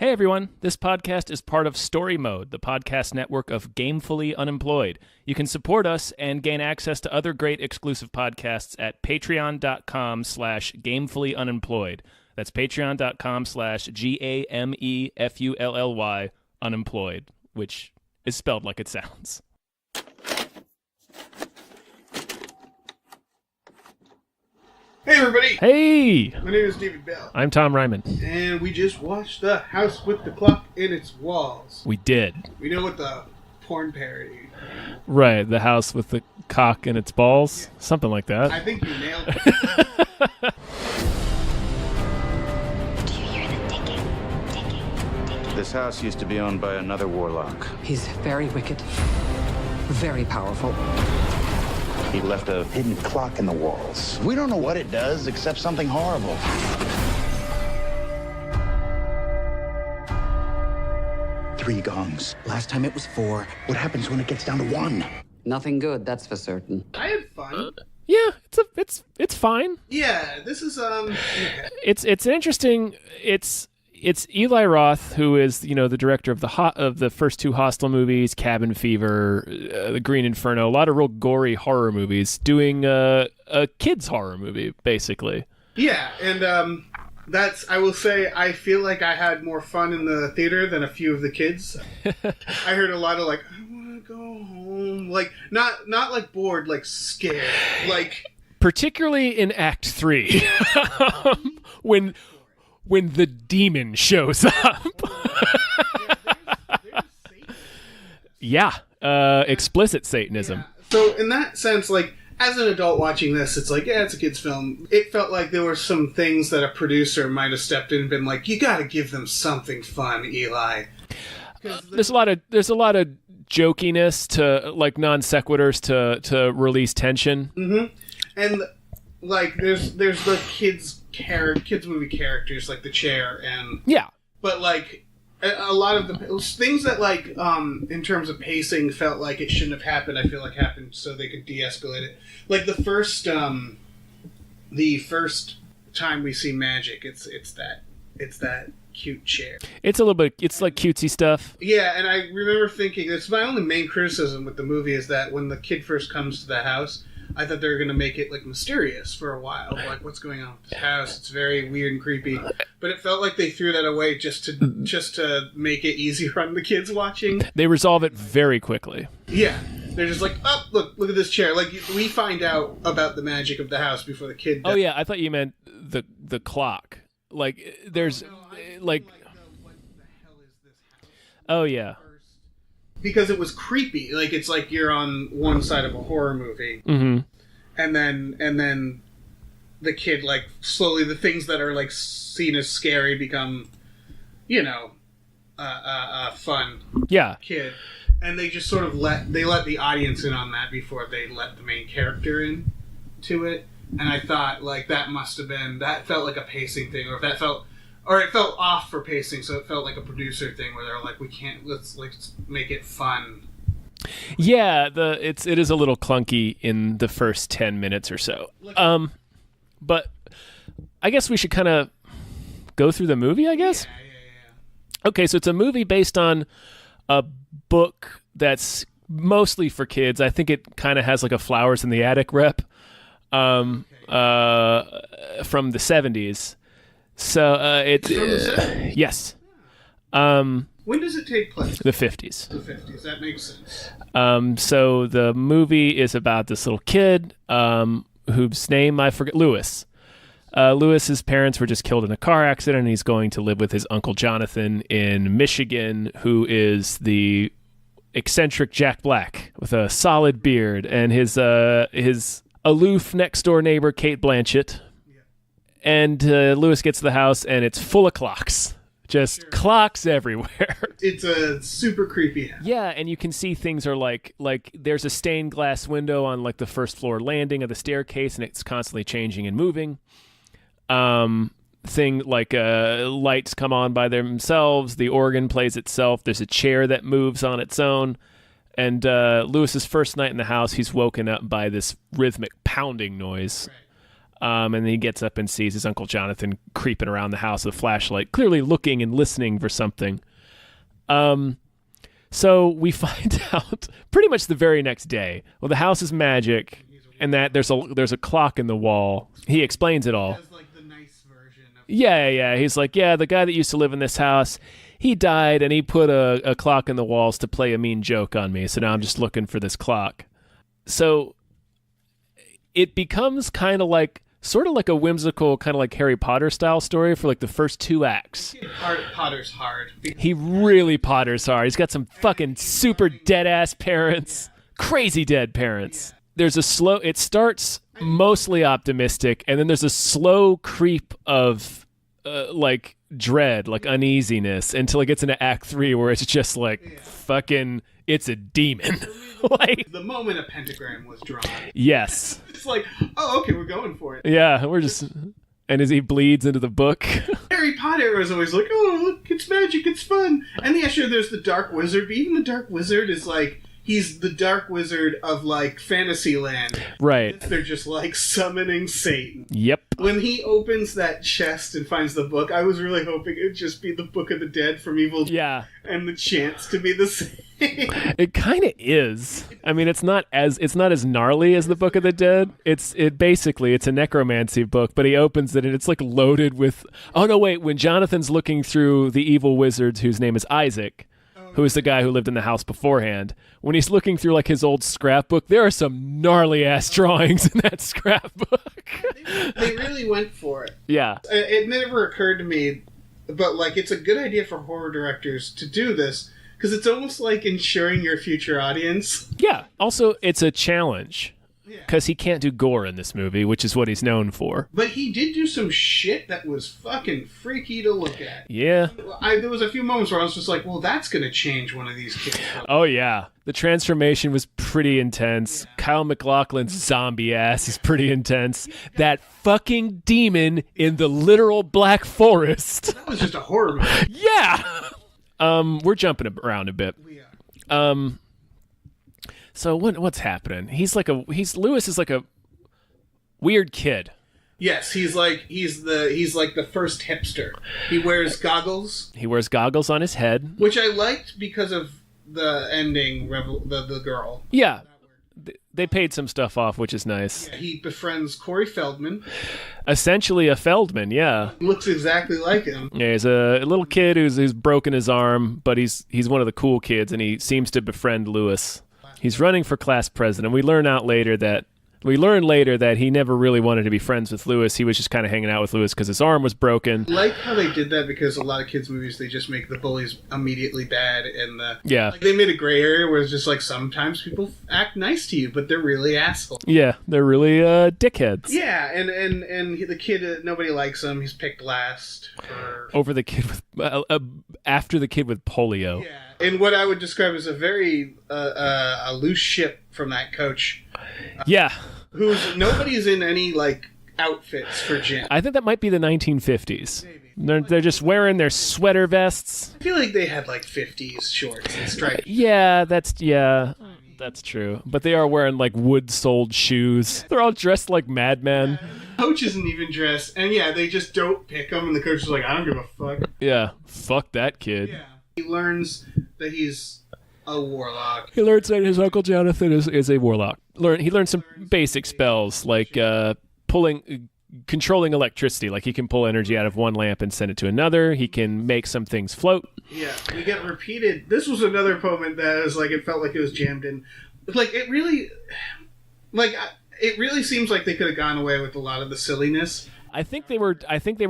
Hey everyone, this podcast is part of Story Mode, the podcast network of Gamefully Unemployed. You can support us and gain access to other great exclusive podcasts at patreon.com/gamefullyunemployed. That's patreon.com/GAMEFULLY unemployed, which is spelled like it sounds. Hey everybody! Hey! My name is David Bell. I'm Tom Ryman. And we just watched The House with the Clock in Its Walls. We did. We know what the porn parody. Right, the house with the cock in its balls. Yeah. Something like that. I think you nailed it. Do you hear the ticking? This house used to be owned by another warlock. He's very wicked, very powerful. He left a hidden clock in the walls. We don't know what it does, except something horrible. Three gongs. Last time it was 4. What happens when it gets down to 1? Nothing good, that's for certain. I had fun. Yeah, it's fine. Yeah, this is, okay. It's an interesting. It's Eli Roth, who is the director of the first 2 Hostel movies, Cabin Fever, The Green Inferno, a lot of real gory horror movies, doing a kids horror movie basically. Yeah, and, I will say, I feel like I had more fun in the theater than a few of the kids. I heard a lot of, like, I want to go home. Like, not like bored, like scared. Like, particularly in Act 3, when the demon shows up. Yeah, explicit Satanism. Yeah. So in that sense, like, as an adult watching this, it's like, yeah, it's a kid's film. It felt like there were some things that a producer might have stepped in and been like, you gotta give them something fun, Eli. There's a lot of jokiness to, like, non sequiturs to release tension. Mm-hmm. And, like, there's the kids movie characters, like the chair, and Yeah. but like a lot of the things that, like, in terms of pacing, felt like it shouldn't have happened. I feel like happened so they could de-escalate it. Like the first time we see magic, it's that cute chair. It's a little bit. It's like cutesy stuff. Yeah, and I remember thinking, it's my only main criticism with the movie is that when the kid first comes to the house, I thought they were going to make it, like, mysterious for a while. Like, what's going on with this house? It's very weird and creepy. But it felt like they threw that away just to make it easier on the kids watching. They resolve it very quickly. Yeah. They're just like, oh, look at this chair. Like, we find out about the magic of the house before the kid does. Oh, yeah, I thought you meant the clock. Like, there's, like... What the hell is this house? Oh, yeah. Because it was creepy. Like, it's like you're on one side of a horror movie. Mm-hmm. And then the kid, like, slowly the things that are, like, seen as scary become, fun. Yeah. Kid. And they just sort of let the audience in on that before they let the main character in to it. And I thought, like, that felt like a pacing thing, or it felt off for pacing, so it felt like a producer thing where they're like, let's make it fun. Yeah, it is a little clunky in the first 10 minutes or so. But I guess we should kind of go through the movie, I guess? Yeah. Okay, so it's a movie based on a book that's mostly for kids. I think it kind of has like a Flowers in the Attic rep from the 70s. So yes. When does it take place? The 50s. The 50s. That makes sense. So the movie is about this little kid whose name I forget, Lewis. Lewis's parents were just killed in a car accident, and he's going to live with his uncle Jonathan in Michigan, who is the eccentric Jack Black with a solid beard, and his aloof next door neighbor Kate Blanchett. And Lewis gets to the house, and it's full of clocks. Just clocks everywhere. It's a super creepy house. Yeah, and you can see things are like there's a stained glass window on, like, the first floor landing of the staircase, and it's constantly changing and moving. Lights come on by themselves. The organ plays itself. There's a chair that moves on its own. And Lewis's first night in the house, he's woken up by this rhythmic pounding noise. Right. And then he gets up and sees his Uncle Jonathan creeping around the house with a flashlight, clearly looking and listening for something. So we find out pretty much the very next day, well, the house is magic, and that there's a clock in the wall. He explains it all. Has, like, the nice version of Yeah. He's like, yeah, the guy that used to live in this house, he died, and he put a clock in the walls to play a mean joke on me. So now I'm just looking for this clock. So it becomes kind of like, sort of like a whimsical, kind of like Harry Potter style story for like the first 2 acts. Potter's hard. He really Potters hard. He's got some fucking super dead ass parents, crazy dead parents. There's a slow. It starts mostly optimistic, and then there's a slow creep of like dread, like uneasiness, until it gets into Act 3, where it's just like fucking, it's a demon. Like, The moment a pentagram was drawn, yes, it's like, oh, okay, we're going for it. yeah, we're just. And as he bleeds into the book, Harry Potter was always like, oh, look, it's magic, it's fun. And yeah, sure, there's the Dark Wizard, but even the Dark Wizard is like, he's the Dark Wizard of, like, Fantasyland. right? They're just, like, summoning Satan. Yep. When he opens that chest and finds the book, I was really hoping it would just be the Book of the Dead from Evil Dead Yeah. and the chants to be the same. It kind of is. I mean, it's not as gnarly as the Book of the Dead. It's a necromancy book, but he opens it and it's like loaded with. Oh no, wait! When Jonathan's looking through the evil wizard, whose name is Isaac, who is the guy who lived in the house beforehand, when he's looking through like his old scrapbook, there are some gnarly ass drawings in that scrapbook. They really went for it. Yeah. It never occurred to me, but, like, it's a good idea for horror directors to do this, because it's almost like ensuring your future audience. Yeah. Also, it's a challenge because he can't do gore in this movie, which is what he's known for. But he did do some shit that was fucking freaky to look at. Yeah. There was a few moments where I was just like, well, that's going to change one of these kids. Oh, yeah. The transformation was pretty intense. Kyle MacLachlan's zombie ass is pretty intense. That fucking demon in the literal Black Forest. That was just a horror movie. Yeah. We're jumping around a bit. So what's happening? Lewis is like a weird kid. Yes, he's like the first hipster. He wears goggles, He wears goggles on his head. which I liked because of the ending. The girl. Yeah. They paid some stuff off, which is nice. He befriends Corey Feldman. Essentially a Feldman, yeah. Looks exactly like him. Yeah, he's a little kid who's broken his arm, but he's one of the cool kids, and he seems to befriend Lewis. He's running for class president. We learn later that he never really wanted to be friends with Lewis. He was just kind of hanging out with Lewis because his arm was broken. I like how they did that, because a lot of kids' movies, they just make the bullies immediately bad, and they made a gray area where it's just like sometimes people act nice to you, but they're really assholes. Yeah, they're really dickheads. Yeah, and the kid, nobody likes him. He's picked last Over the kid with after the kid with polio. Yeah, and what I would describe as a very a loose ship from that coach. Yeah. Who's nobody's in any like outfits for gym. I think that might be the 1950s. They're just wearing their sweater vests. I feel like they had like 50s shorts and stripes. Yeah, that's true. But they are wearing like wood-soled shoes. They're all dressed like madmen. Coach isn't even dressed, and yeah, they just don't pick him, and the coach is like, I don't give a fuck. Yeah, fuck that kid. Yeah, he learns that he's a warlock. He learns that his Uncle Jonathan is a warlock. He learns some basic spells like controlling electricity. Like he can pull energy out of one lamp and send it to another. He can make some things float. Yeah, we get repeated. This was another moment that was like, it felt like it was jammed in. Like it really seems like they could have gone away with a lot of the silliness. I think they were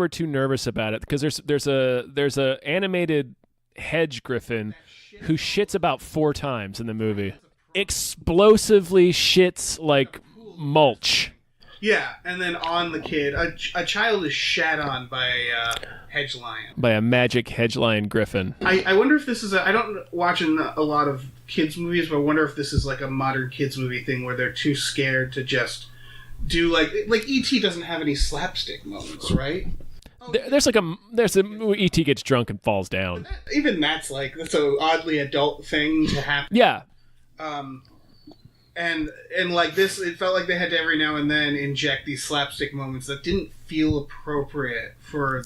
too nervous about it because there's a animated hedge griffin who shits about 4 times in the movie. Explosively shits like mulch. Yeah, and then on the kid, a child is shat on by a hedge lion. By a magic hedge lion griffin. I wonder if this is I don't watch a lot of kids movies, but I wonder if this is like a modern kids movie thing where they're too scared to just do like E.T. doesn't have any slapstick moments, right? There's E.T. gets drunk and falls down. Even that's an oddly adult thing to happen. Yeah. And like this, it felt like they had to every now and then inject these slapstick moments that didn't feel appropriate for.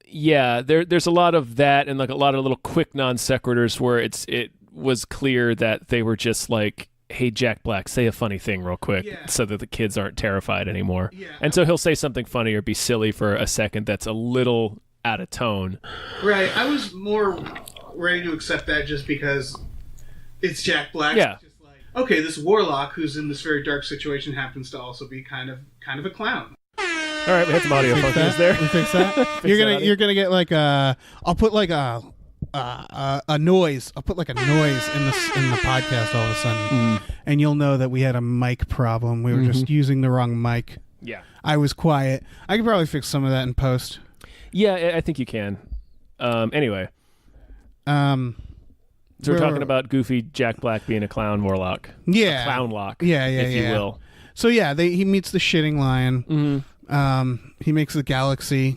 Yeah, there's a lot of that, and like a lot of little quick non sequiturs where it was clear that they were just like, "Hey, Jack Black, say a funny thing real quick," so that the kids aren't terrified anymore. Yeah. And so he'll say something funny or be silly for a second that's a little out of tone. Right. I was more ready to accept that just because it's Jack Black. Yeah. Just like, okay, this warlock who's in this very dark situation happens to also be kind of a clown. All right, we had some audio functions there. We fix that. You're gonna get like I'll put like a noise. I'll put like a noise in the podcast all of a sudden, and you'll know that we had a mic problem. We were just using the wrong mic. Yeah. I was quiet. I could probably fix some of that in post. Yeah, I think you can. Anyway. So we're talking about Goofy Jack Black being a clown warlock. Yeah. A clown lock. Yeah, if you will. So yeah, he meets the shitting lion. He makes a galaxy.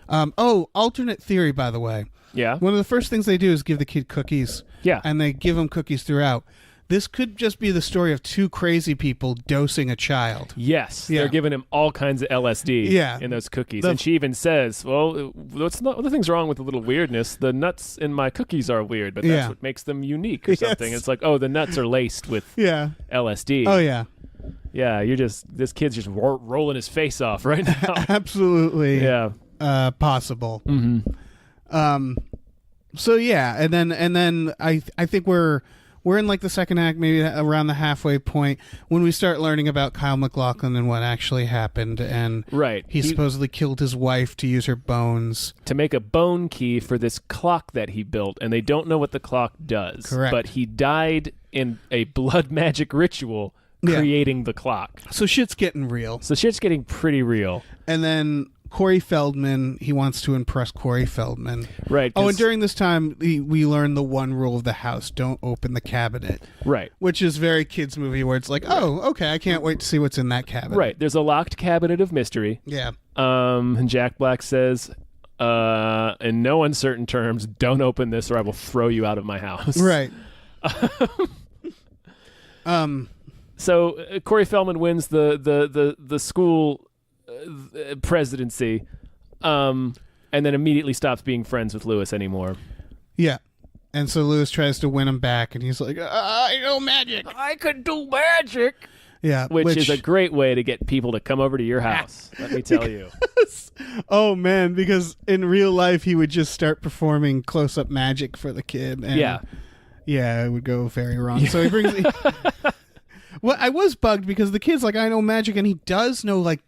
Alternate theory, by the way. Yeah. One of the first things they do is give the kid cookies. Yeah. And they give him cookies throughout. This could just be the story of two crazy people dosing a child. Yes. Yeah. They're giving him all kinds of LSD in those cookies. And she even says, well, nothing's wrong with the little weirdness. The nuts in my cookies are weird, but that's what makes them unique or something. Yes. It's like, oh, the nuts are laced with LSD. Oh, yeah. Yeah, this kid's just rolling his face off right now. Absolutely. Yeah. Possible. So yeah, and then I think we're in like the second act, maybe around the halfway point, when we start learning about Kyle MacLachlan and what actually happened. And he supposedly killed his wife to use her bones to make a bone key for this clock that he built, and they don't know what the clock does. Correct. But he died in a blood magic ritual creating the clock. So shit's getting real. So shit's getting pretty real. And then Corey Feldman, he wants to impress Corey Feldman. Right. Oh, and during this time, we learn the one rule of the house: don't open the cabinet. Right. Which is very kids' movie, where it's like, oh, okay, I can't wait to see what's in that cabinet. Right. There's a locked cabinet of mystery. Yeah. And Jack Black says, in no uncertain terms, don't open this or I will throw you out of my house. Right. So Corey Feldman wins the school presidency, and then immediately stops being friends with Lewis anymore. Yeah. And so Lewis tries to win him back, and he's like, I know magic. I can do magic. Yeah. Which is a great way to get people to come over to your house, let me tell you. Oh, man, because in real life, he would just start performing close-up magic for the kid. And yeah, it would go very wrong. So he brings... Well, I was bugged because the kid's like, I know magic, and he does know like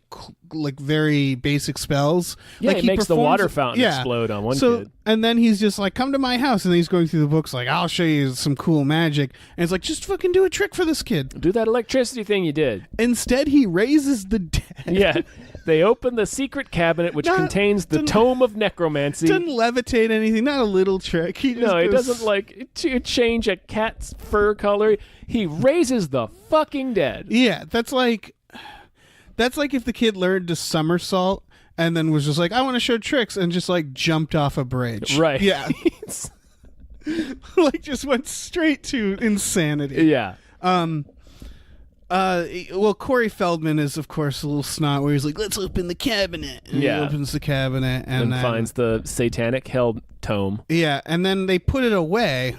very basic spells. Yeah, like he makes the water fountain explode on one kid. And then he's just like, come to my house, and then he's going through the books like, I'll show you some cool magic. And it's like, just fucking do a trick for this kid. Do that electricity thing you did. Instead, he raises the dead. Yeah. They open the secret cabinet, which contains the tome of necromancy. Doesn't levitate anything. Not a little trick. He doesn't like to change a cat's fur color. He raises the fucking dead. Yeah, that's like if the kid learned to somersault and then was just like, I want to show tricks, and just like jumped off a bridge. Right. Yeah. Like just went straight to insanity. Yeah. Well, Corey Feldman is, of course, a little snot where he's like, let's open the cabinet. And he opens the cabinet and then finds the satanic hell tome. Yeah, and then they put it away.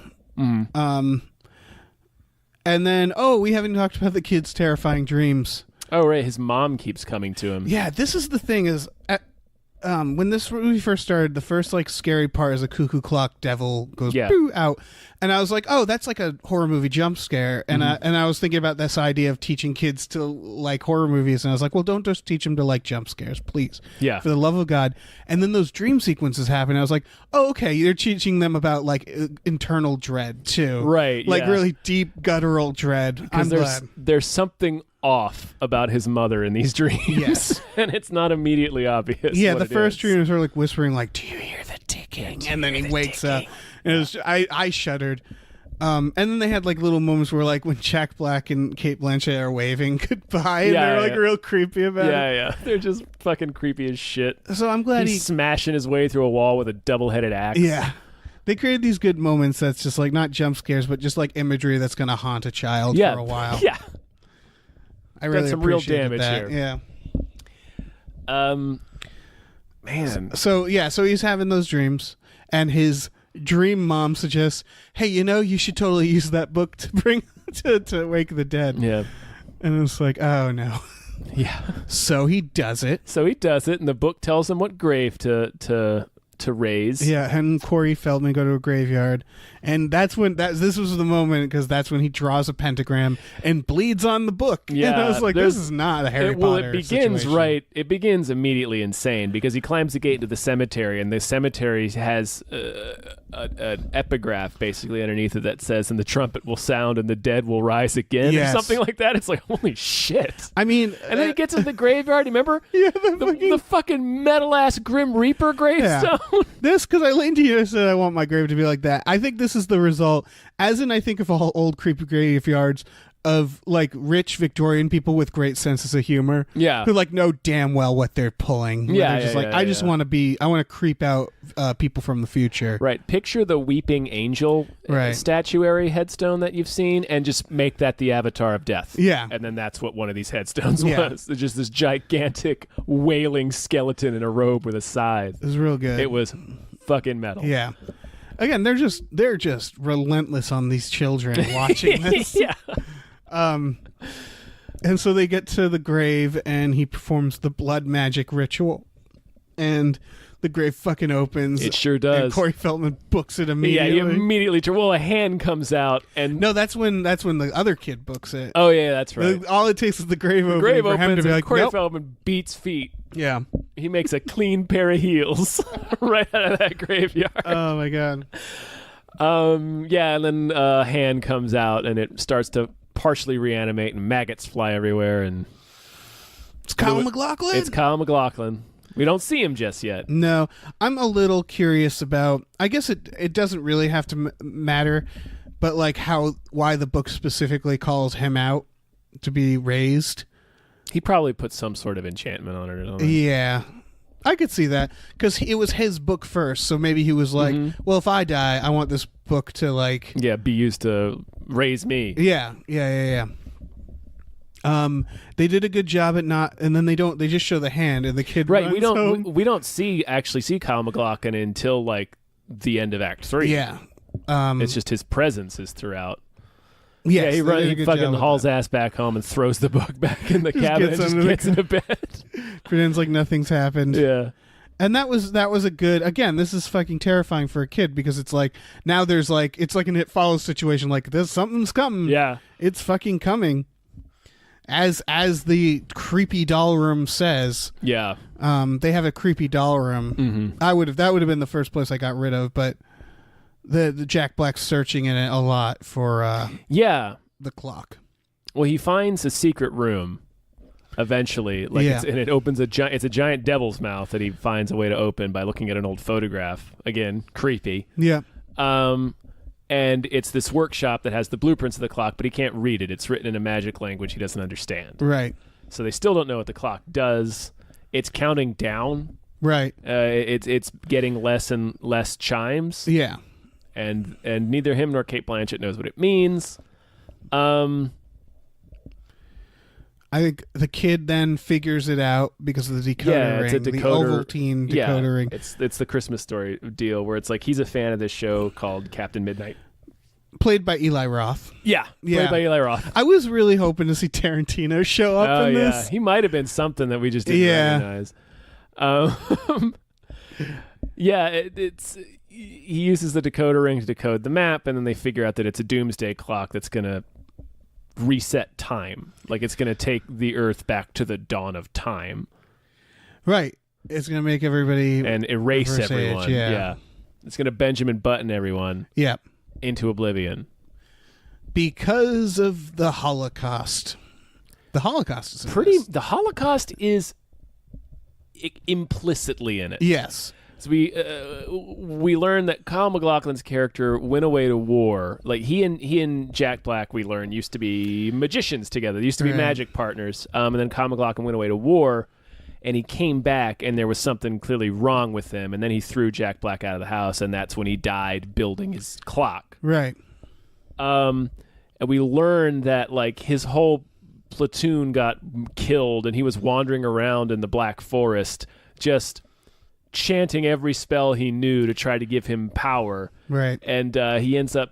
And then, we haven't talked about the kid's terrifying dreams. Oh, right. His mom keeps coming to him. Yeah, this is the thing is, when this movie first started, the first like scary part is a cuckoo clock devil goes boo out, and I was like, oh, that's like a horror movie jump scare, and I was thinking about this idea of teaching kids to like horror movies, and I was like, well, don't just teach them to like jump scares, please, for the love of God. And then those dream sequences happen. I was like, oh, okay, you're teaching them about like internal dread too, right? Like really deep guttural dread. I'm glad there's something off about his mother in these dreams. Yes. And it's not immediately obvious. Yeah, the first dream is sort of like whispering like, do you hear the ticking? And then he wakes up. And it was, I shuddered. And then they had like little moments where like when Jack Black and Cate Blanchett are waving goodbye and they're like real creepy about it. Yeah. They're just fucking creepy as shit. So I'm glad he's smashing his way through a wall with a double-headed axe. Yeah. They created these good moments that's just like not jump scares, but just like imagery that's going to haunt a child Yeah. for a while. Yeah. I really some real appreciated damage that. here. Yeah. Man. So he's having those dreams, and his dream mom suggests, "Hey, you should totally use that book to bring to wake the dead." Yeah. And it's like, oh no. Yeah. So he does it. So he does it, and the book tells him what grave to raise. Yeah, and Corey Feldman go to a graveyard, and this was the moment because that's when he draws a pentagram and bleeds on the book. Yeah, and I was like, this is not a Harry Potter. It begins situation. right. It begins immediately insane because he climbs the gate into the cemetery, and the cemetery has an epigraph basically underneath it that says, "And the trumpet will sound, and the dead will rise again," Yes. or something like that. It's like, holy shit! I mean, And then he gets into the graveyard. Remember? Yeah, the fucking metal ass Grim Reaper gravestone. This, because I leaned to you and said I want my grave to be like that. I think this is the result, as in I think of all old creepy graveyards of like rich Victorian people with great senses of humor. Yeah. Who like know damn well what they're pulling. Yeah, They're just yeah, like, yeah, I just yeah. want to creep out people from the future. Right. Picture the weeping angel Right. statuary headstone that you've seen, and just make that the avatar of death. Yeah. And then that's what one of these headstones Yeah. was. It's just this gigantic wailing skeleton in a robe with a scythe. It was real good. It was fucking metal. Yeah. Again, they're just relentless on these children watching this. Yeah. And so they get to the grave, and he performs the blood magic ritual, and the grave fucking opens. It sure And does. Corey Feldman books it Yeah, immediately. you immediately. Well, a hand comes out, and No, that's when the other kid books it. oh yeah, that's right. All it takes is the grave opening Grave for him opens, to be and like, Corey nope. Feldman beats feet. Yeah. He makes a clean pair of heels right out of that graveyard. Oh my god. Yeah, and then a hand comes out, and it starts to partially reanimate, and maggots fly everywhere, and It's Kyle MacLachlan. it's Kyle MacLachlan. We don't see him just yet. No, I'm a little curious about. I guess it doesn't really have to matter, but like why the book specifically calls him out to be raised. He probably put some sort of enchantment on it or something. Yeah, I could see that because it was his book first, so maybe he was like, well, if I die, I want this book to like. Yeah, be used to raise me. Yeah. They did a good job at not, and then they just show the hand and the kid. Right, runs home. we don't actually see Kyle MacLachlan until like the end of Act 3. Yeah. It's just his presence is throughout. Yes, Yeah, they did a he good fucking job with hauls that. ass back home and throws the book back in the cabin and gets just under the gets into bed. Pretends like nothing's happened. Yeah. And that was a good. Again, this is fucking terrifying for a kid because it's like now there's like it's like an It Follows situation. Like this, something's coming. Yeah. It's fucking coming. As the creepy doll room says. Yeah. They have a creepy doll room. Mm-hmm. That would have been the first place I got rid of, but the Jack Black's searching in it a lot for Yeah. the clock. Well, he finds a secret room eventually, like Yeah. and it opens it's a giant devil's mouth that he finds a way to open by looking at an old photograph. Again, creepy. Yeah. And it's this workshop that has the blueprints of the clock, but he can't read it. It's written in a magic language he doesn't understand. Right. So they still don't know what the clock does. It's counting down. Right. It's getting less and less chimes. Yeah. And neither him nor Kate Blanchett knows what it means. I think the kid then figures it out because of the decoder it's ring, a the decoder. Ovaltine decoder ring. It's the Christmas Story deal where it's like he's a fan of this show called Captain Midnight. Played by Eli Roth. Yeah, played by Eli Roth. I was really hoping to see Tarantino show up in yeah, this. he might have been something that we just didn't recognize. It's he uses the decoder ring to decode the map, and then they figure out that it's a doomsday clock that's gonna reset time. Like it's gonna take the Earth back to the dawn of time. Right. It's going to make everybody... And erase reverse age, everyone. yeah. It's gonna Benjamin Button everyone Yeah. into oblivion. Because of the Holocaust. The Holocaust is in this. The Holocaust is implicitly in it. Yes. So we learn that Kyle MacLachlan's character went away to war. Like he and Jack Black, we learn, used to be magicians together. They used to be Right. magic partners. And then Kyle MacLachlan went away to war, and he came back and there was something clearly wrong with him, and then he threw Jack Black out of the house, and that's when he died building his clock. Right. And we learned that like his whole platoon got killed, and he was wandering around in the Black Forest just chanting every spell he knew to try to give him power. Right. And he ends up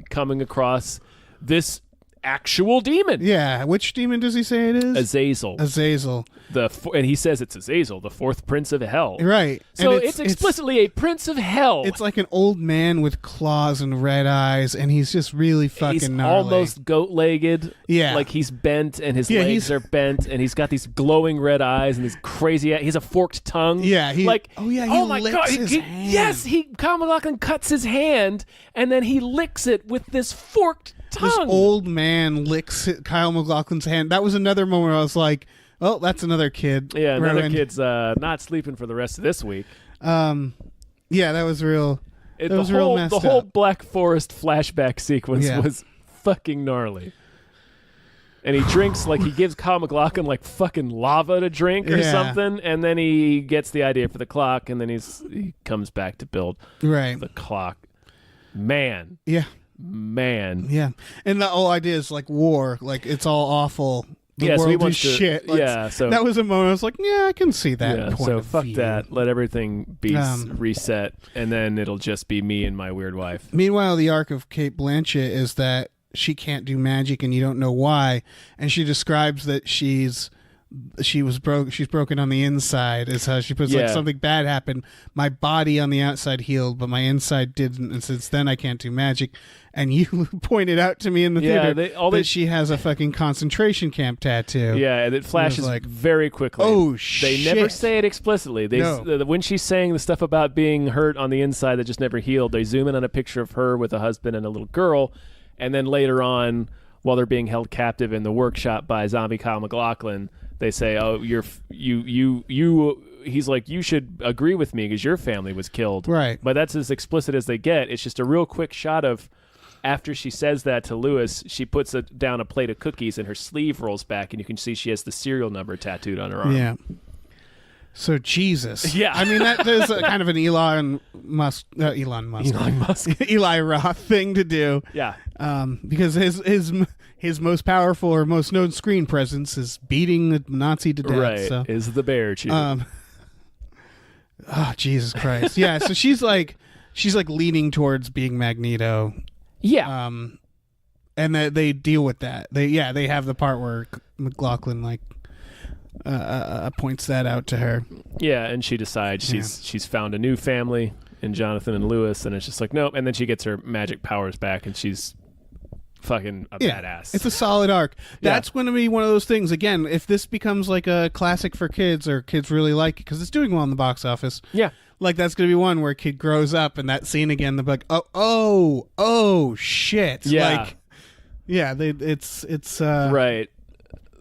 coming across this actual demon. Yeah. Which demon does he say it is? Azazel. Azazel. And he says it's Azazel, the fourth prince of hell. Right. So And it's explicitly a prince of hell. It's like an old man with claws and red eyes, and he's just really fucking he's gnarly. almost goat-legged. Yeah. Like he's bent and his Yeah, legs are bent, and he's got these glowing red eyes and these crazy. He's a forked tongue. Yeah, he my licks god! his hand. Yes, Kyle MacLachlan cuts his hand and then he licks it with this forked tongue. This old man licks Kyle MacLachlan's hand. That was another moment where I was like, "Oh, that's another kid." Yeah, another ruined. kid's not sleeping for the rest of this week. Yeah, that was real. That was real messed The whole up. Black Forest flashback sequence Yeah. was fucking gnarly. And he drinks, like, he gives Kyle MacLachlan, like, fucking lava to drink or Yeah. something, and then he gets the idea for the clock, and then he comes back to build Right. the clock. Man. Yeah. Man. And the whole idea is like war. Like it's all awful. The Yeah, so he world is wants to- shit. Like, yeah, so- that was a moment I was like, yeah, I can see that. Yeah, point so of fuck view. that. Let everything be Um, and then it'll just be me and my weird wife. Meanwhile, the arc of Kate Blanchett is that she can't do magic, and you don't know why. And she describes that she's broken on the inside. Is how she puts like Yeah. something bad happened. My body on the outside healed, but my inside didn't. And since then, I can't do magic. And you pointed out to me in the Yeah, theater all that they- she has a fucking concentration camp tattoo. Yeah, and it flashes like, very quickly. oh, They never shit. say it explicitly. When she's saying the stuff about being hurt on the inside that just never healed, they zoom in on a picture of her with a husband and a little girl, and then later on, while they're being held captive in the workshop by zombie Kyle MacLachlan, they say, "Oh, you." He's like, "You should agree with me because your family was killed." Right. But that's as explicit as they get. It's just a real quick shot of. After she says that to Lewis, she puts down a plate of cookies and her sleeve rolls back, and you can see she has the serial number tattooed on her arm. Yeah. So Jesus. Yeah. I mean that is a kind of an Elon Musk, Eli Roth thing to do. Yeah. Because his most powerful or most known screen presence is beating the Nazi to death. Right. So. Is the bear chief. Oh Jesus Christ. Yeah. So she's like leaning towards being Magneto. Yeah. And that they deal with that. They have the part where MacLachlan points that out to her. Yeah, and she decides she's found a new family in Jonathan and Lewis, and it's just like, nope. And then she gets her magic powers back, and she's fucking a badass. It's a solid arc. That's going to be one of those things. Again, if this becomes like a classic for kids, or kids really like it because it's doing well in the box office. Yeah. Like that's going to be one where a kid grows up and that scene again, they're like, oh shit. Yeah. Like, yeah, it's right.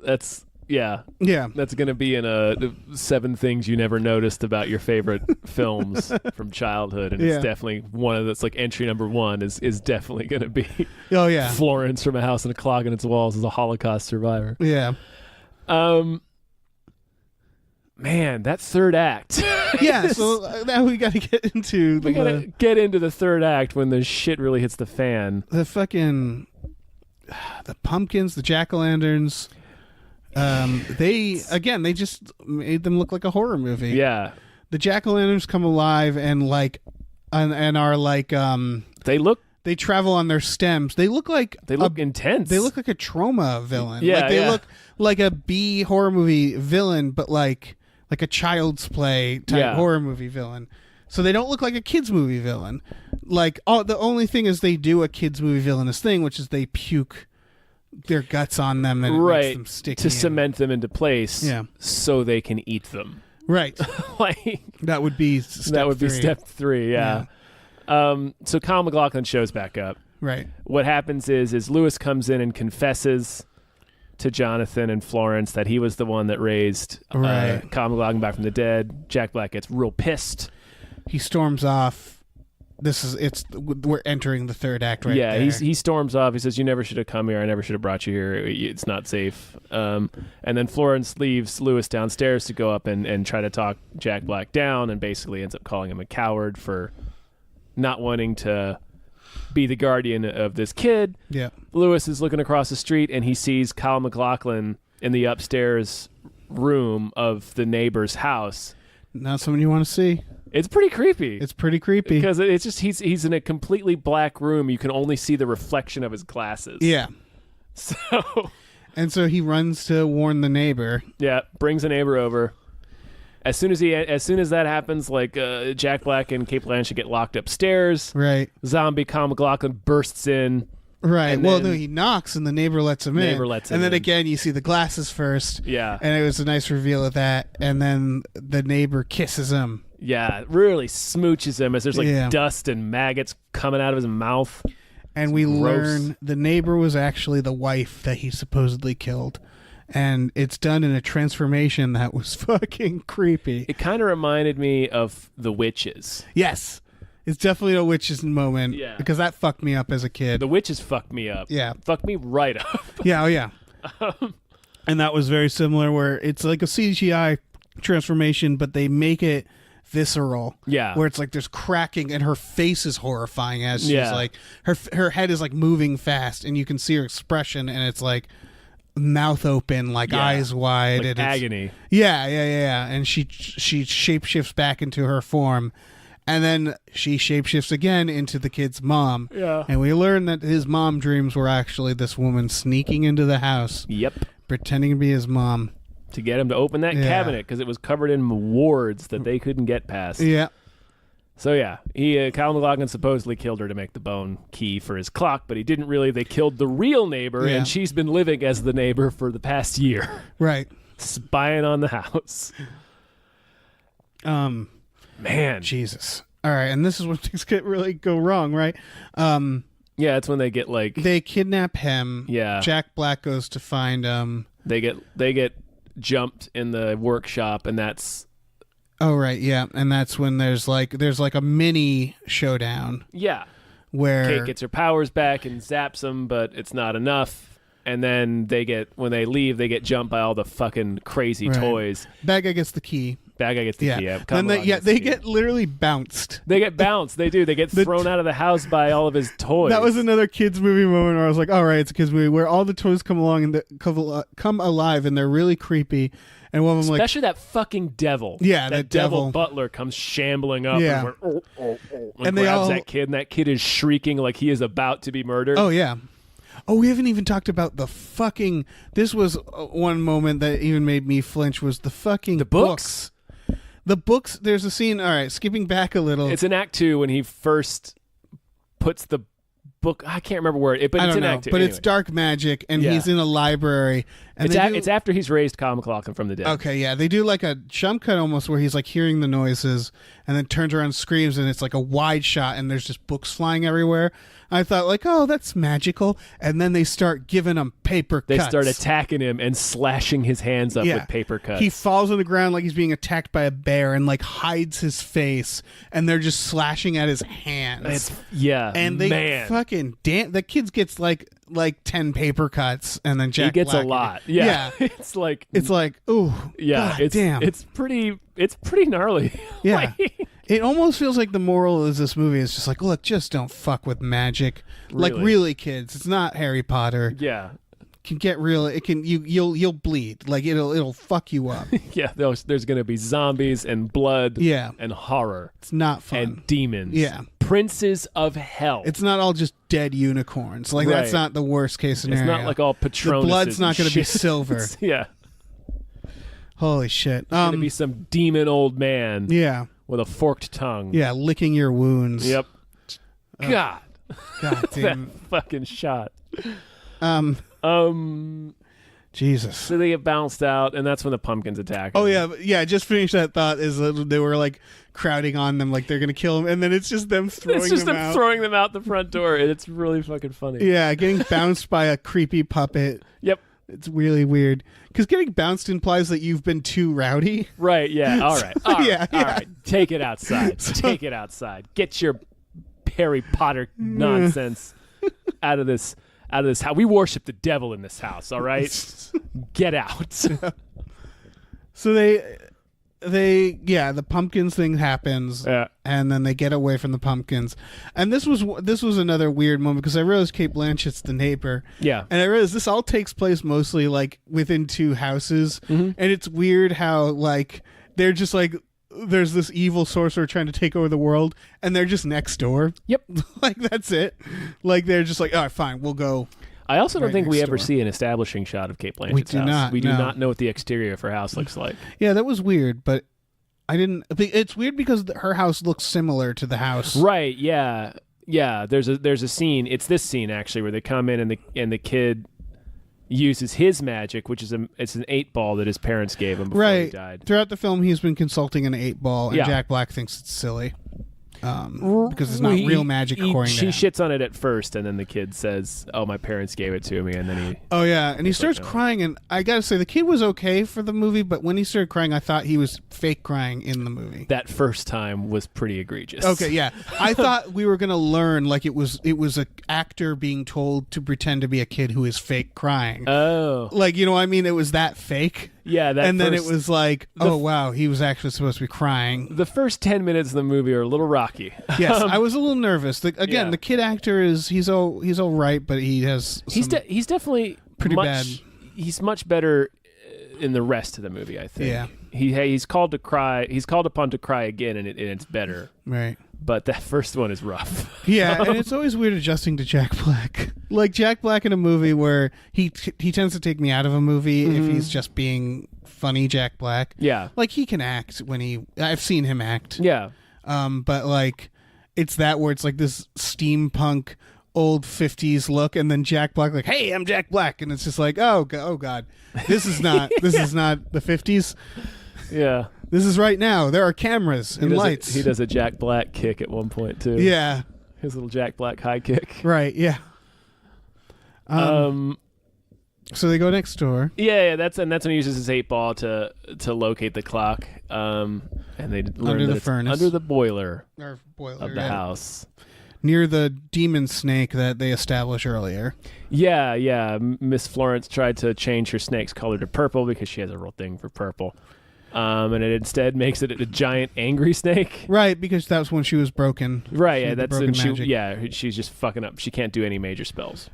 That's yeah. That's gonna be in a 7 things you never noticed about your favorite films from childhood, and it's definitely one of that's like entry number 1 is definitely gonna be. Oh yeah. Florence from A House and a Clock in Its Walls is a Holocaust survivor. Yeah. Man, that third act. Yeah, so now we got to get into We gotta get into the third act when the shit really hits the fan. the fucking the pumpkins, the jack-o'-lanterns. They just made them look like a horror movie. Yeah, The jack-o'-lanterns come alive and are like they travel on their stems. They look like intense. They look like a trauma villain. Yeah, like they yeah. look like a B horror movie villain, but like a Child's Play type horror movie villain. So they don't look like a kids movie villain. Like the only thing is they do a kids movie villainous thing, which is they puke their guts on them and it makes them sticky to cement them into place. Yeah. So they can eat them. Right. Like That would be step 3. step 3. Yeah. So Kyle MacLachlan shows back up. Right. What happens is Lewis comes in and confesses to Jonathan and Florence that he was the one that raised Right. Kyle MacLachlan back from the dead. Jack Black gets real pissed. He storms off we're entering the third act right yeah, there. he storms off. He says, "You never should have come here. I never should have brought you here. It's not safe." And then Florence leaves Lewis downstairs to go up and try to talk Jack Black down, and basically ends up calling him a coward for not wanting to be the guardian of this kid. Yeah. Lewis is looking across the street, and he sees Kyle MacLachlan in the upstairs room of the neighbor's house. Not someone you want to see. It's pretty creepy. It's pretty creepy. Because it's just he's in a completely black room. You can only see the reflection of his glasses. Yeah. So And so he runs to warn the neighbor. yeah, brings a neighbor over. As soon as that happens, like Jack Black and Cate Blanchett get locked upstairs. Right. Zombie Kyle MacLachlan bursts in. Right. And Well, then- no, he knocks and the neighbor lets him in. Neighbor lets him and then in. again, you see the glasses first. Yeah. And it was a nice reveal of that. And then the neighbor kisses him. Yeah, really smooches him as there's like Yeah. dust and maggots coming out of his mouth. And we Gross. learn the neighbor was actually the wife that he supposedly killed. And it's done in a transformation that was fucking creepy. It kind of reminded me of The Witches. Yes. It's definitely a witch's moment. Yeah. Because that fucked me up as a kid. The Witches fucked me up. Yeah. Fucked me right up. Yeah, oh yeah. And that was very similar where it's like a CGI transformation, but they make it visceral. Yeah. Where it's like there's cracking and her face is horrifying as she's Yeah. like her head is like moving fast and you can see her expression and it's like mouth open, like Yeah. eyes wide, Like and it's- agony. Yeah. And she shapeshifts back into her form. And then she shapeshifts again into the kid's mom. Yeah. And we learn that his mom dreams were actually this woman sneaking into the house, Yep. pretending to be his mom. To get him to open that Yeah. cabinet because it was covered in wards that they couldn't get past. Yeah. So yeah, Kyle MacLachlan supposedly killed her to make the bone key for his clock, but he didn't really. They killed the real neighbor, Yeah. and she's been living as the neighbor for the past year, Right. spying on the house. Man, Jesus. All right, and this is when things really go wrong, right? yeah, that's when they get like They kidnap him. Yeah. Jack Black goes to find him. they get jumped in the workshop, and that's Oh right, yeah, and that's when there's like a mini showdown yeah. where Kate gets her powers back and zaps them, but it's not enough. And then when they leave, they get jumped by all the fucking crazy Right. toys. bad guy gets the key. Bad guy gets the Yeah. key. Yeah, Then Kamala gets they the key. get literally bounced. They get bounced. They do. They get thrown out of the house by all of his toys. That was another kids movie moment where I was like, "All right, it's a kids movie where all the toys come along and come alive and they're really creepy." And one of them like, especially that fucking devil. Yeah, that that devil devil. butler comes shambling up Yeah. and, and And they grabs all- that kid, and that kid is shrieking like he is about to be murdered. "Oh yeah." Oh, we haven't even talked about the fucking. This was one moment that even made me flinch. Was the fucking books? The books. There's a scene. All right, skipping back a little. It's in Act 2 when he first puts the book. I can't remember where but I it's don't in know, Act 2. but anyway. it's dark magic, and Yeah. he's in a library. And It's after he's raised Kyle MacLachlan from the dead. Okay, yeah, they do like a jump cut almost where he's like hearing the noises and then turns around and screams, and it's like a wide shot and there's just books flying everywhere. I thought like, oh, that's magical, and then they start giving him paper They cuts. start attacking him and slashing his hands up Yeah. with paper cuts. He falls on the ground like he's being attacked by a bear and like hides his face, and they're just slashing at his hands. And they man. fucking the kids gets like 10 paper cuts, and then Jack he gets Black, a lot. Yeah. it's it's like ooh, yeah, God it's damn. it's pretty gnarly. Yeah. Like, It almost feels like the moral of this movie is just like, look, just don't fuck with magic. Like Really? really, kids. It's not Harry Potter. yeah. It can get real. It can you'll bleed. Like it'll fuck you up. Yeah, there's going to be zombies and blood Yeah. and horror It's not fun. and demons. Yeah. Princes of hell. It's not all just dead unicorns. Like that's Right. not the worst case scenario. It's not like all Patronus. The blood's not going to be silver. Yeah. Holy shit. It's going to be some demon old man Yeah. with a forked tongue. Yeah, licking your wounds. Yep. God. God That damn. fucking shot. Jesus. So they get bounced out, and that's when the pumpkins attack. Oh them. yeah. Just finish that thought. Is that they were like crowding on them, like they're gonna kill him, and then it's just them throwing It's just them them out. throwing them out the front door, and it's really fucking funny. Yeah, getting bounced by a creepy puppet. Yep. It's really weird because getting bounced implies that you've been too rowdy. Right. Yeah. All right. All right. Yeah, All yeah. right. Take it outside. Take it outside. Get your Harry Potter nonsense out of this house. We worship the devil in this house, all right? Get out. So the pumpkins thing happens, and then they get away from the pumpkins. And this was another weird moment because I realized Cate Blanchett's the neighbor. Yeah. And I realized this all takes place mostly like within two houses, and it's weird how like they're just like there's this evil sorcerer trying to take over the world, and they're just next door. Yep. Like that's it. Like they're just like, all right, fine, we'll go. I also don't Right think we next ever door. see an establishing shot of Cate Blanchett's We do house. not, We do no. not know what the exterior of her house looks like. Yeah, that was weird, but I didn't. It's weird because her house looks similar to the house. Right, yeah. Yeah, there's a scene. It's this scene actually where they come in and the kid uses his magic, which is it's an 8-ball that his parents gave him before he Right. died. Throughout the film, he's been consulting an 8-ball, and Yeah. Jack Black thinks it's silly because it's not real magic. According to She him. shits on it at first, and then the kid says, "Oh, my parents gave it to me," and then he. Oh yeah, and he starts crying, and I gotta say the kid was okay for the movie, but when he started crying, I thought he was fake crying in the movie. That first time was pretty egregious. Okay, yeah, I thought we were gonna learn like it was a actor being told to pretend to be a kid who is fake crying. Oh. Like, you know what I mean? It was that fake. Yeah, that and then it first- was like, oh wow, he was actually supposed to be crying. The first 10 minutes of the movie are a little rocky. Yes, I was a little nervous. Yeah. The kid actor he's all right, but he has He's definitely pretty much, bad. He's much better in the rest of the movie, I think. Yeah. He's called to cry. He's called upon to cry again, and it's better. right. But that first one is rough. Yeah, and it's always weird adjusting to Jack Black. Like Jack Black in a movie where he tends to take me out of a movie if he's just being funny Jack Black. Yeah. Like he can act I've seen him act. Yeah. But like it's that where it's like this steampunk old 50s look, and then Jack Black like, hey, I'm Jack Black, and it's just like, oh god, this is not is not the 50s. Yeah. This is right now. There are cameras and lights. He does a Jack Black kick at one point too. Yeah. His little Jack Black high kick. Right. Yeah. So they go next door. Yeah, that's when he uses his 8-ball to locate the clock. And they learn Under that the it's furnace. under the boiler Or boiler, of the house. near the demon snake that they established earlier. Yeah. Miss Florence tried to change her snake's color to purple because she has a real thing for purple. And it instead makes it a giant angry snake. Right, because that was when she was broken. Right, She yeah, had the that's broken when magic. she's just fucking up. She can't do any major spells.